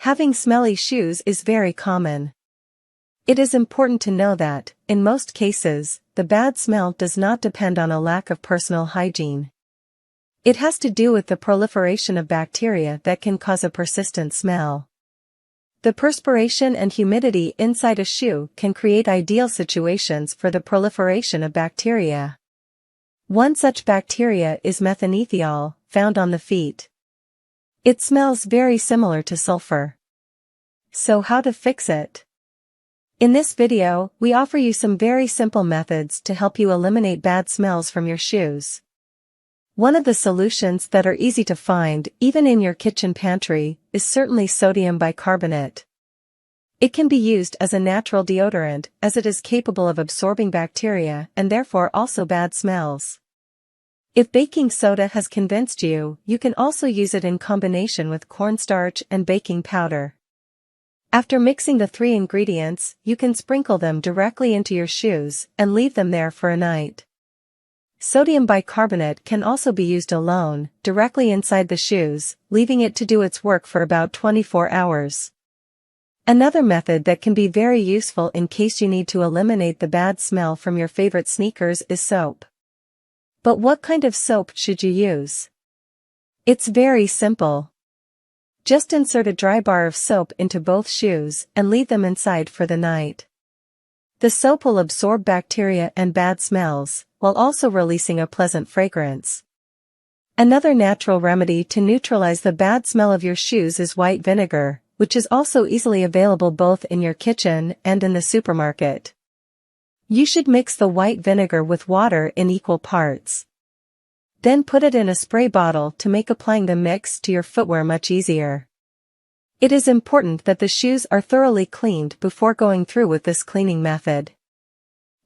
Having smelly shoes is very common. It is important to know that, in most cases, the bad smell does not depend on a lack of personal hygiene. It has to do with the proliferation of bacteria that can cause a persistent smell. The perspiration and humidity inside a shoe can create ideal situations for the proliferation of bacteria. One such bacteria is methanethiol, found on the feet. It smells very similar to sulfur. So how to fix it? In this video, we offer you some very simple methods to help you eliminate bad smells from your shoes. One of the solutions that are easy to find, even in your kitchen pantry, is certainly sodium bicarbonate. It can be used as a natural deodorant as it is capable of absorbing bacteria and therefore also bad smells. If baking soda has convinced you, you can also use it in combination with cornstarch and baking powder. After mixing the three ingredients, you can sprinkle them directly into your shoes and leave them there for a night. Sodium bicarbonate can also be used alone, directly inside the shoes, leaving it to do its work for about 24 hours. Another method that can be very useful in case you need to eliminate the bad smell from your favorite sneakers is soap. But what kind of soap should you use? It's very simple. Just insert a dry bar of soap into both shoes and leave them inside for the night. The soap will absorb bacteria and bad smells, while also releasing a pleasant fragrance. Another natural remedy to neutralize the bad smell of your shoes is white vinegar, which is also easily available both in your kitchen and in the supermarket. You should mix the white vinegar with water in equal parts. Then put it in a spray bottle to make applying the mix to your footwear much easier. It is important that the shoes are thoroughly cleaned before going through with this cleaning method.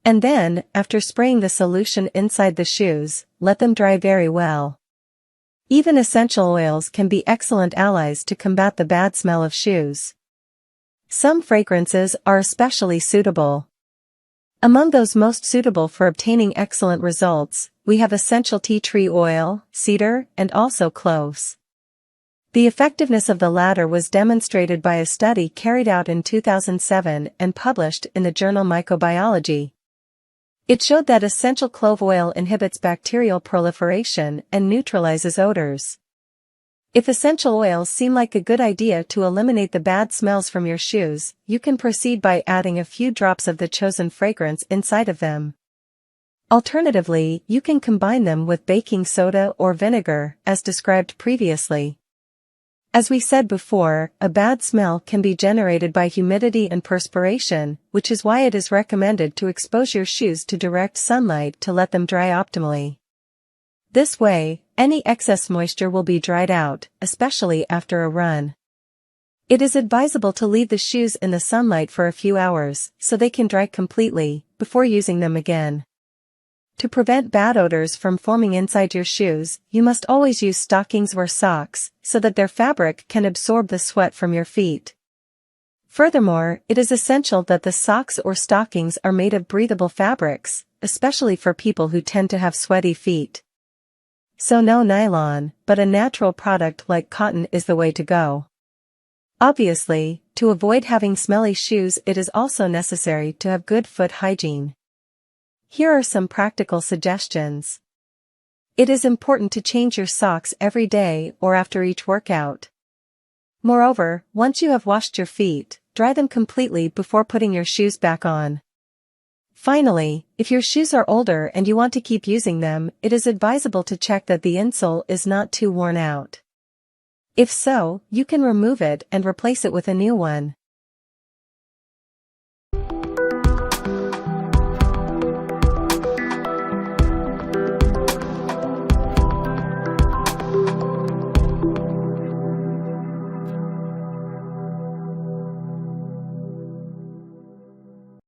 And then, after spraying the solution inside the shoes, let them dry very well. Even essential oils can be excellent allies to combat the bad smell of shoes. Some fragrances are especially suitable. Among those most suitable for obtaining excellent results, we have essential tea tree oil, cedar, and also cloves. The effectiveness of the latter was demonstrated by a study carried out in 2007 and published in the journal Microbiology. It showed that essential clove oil inhibits bacterial proliferation and neutralizes odors. If essential oils seem like a good idea to eliminate the bad smells from your shoes, you can proceed by adding a few drops of the chosen fragrance inside of them. Alternatively, you can combine them with baking soda or vinegar, as described previously. As we said before, a bad smell can be generated by humidity and perspiration, which is why it is recommended to expose your shoes to direct sunlight to let them dry optimally. This way, any excess moisture will be dried out, especially after a run. It is advisable to leave the shoes in the sunlight for a few hours, so they can dry completely, before using them again. To prevent bad odors from forming inside your shoes, you must always use stockings or socks, so that their fabric can absorb the sweat from your feet. Furthermore, it is essential that the socks or stockings are made of breathable fabrics, especially for people who tend to have sweaty feet. So no nylon, but a natural product like cotton is the way to go. Obviously, to avoid having smelly shoes, it is also necessary to have good foot hygiene. Here are some practical suggestions. It is important to change your socks every day or after each workout. Moreover, once you have washed your feet, dry them completely before putting your shoes back on. Finally, if your shoes are older and you want to keep using them, it is advisable to check that the insole is not too worn out. If so, you can remove it and replace it with a new one.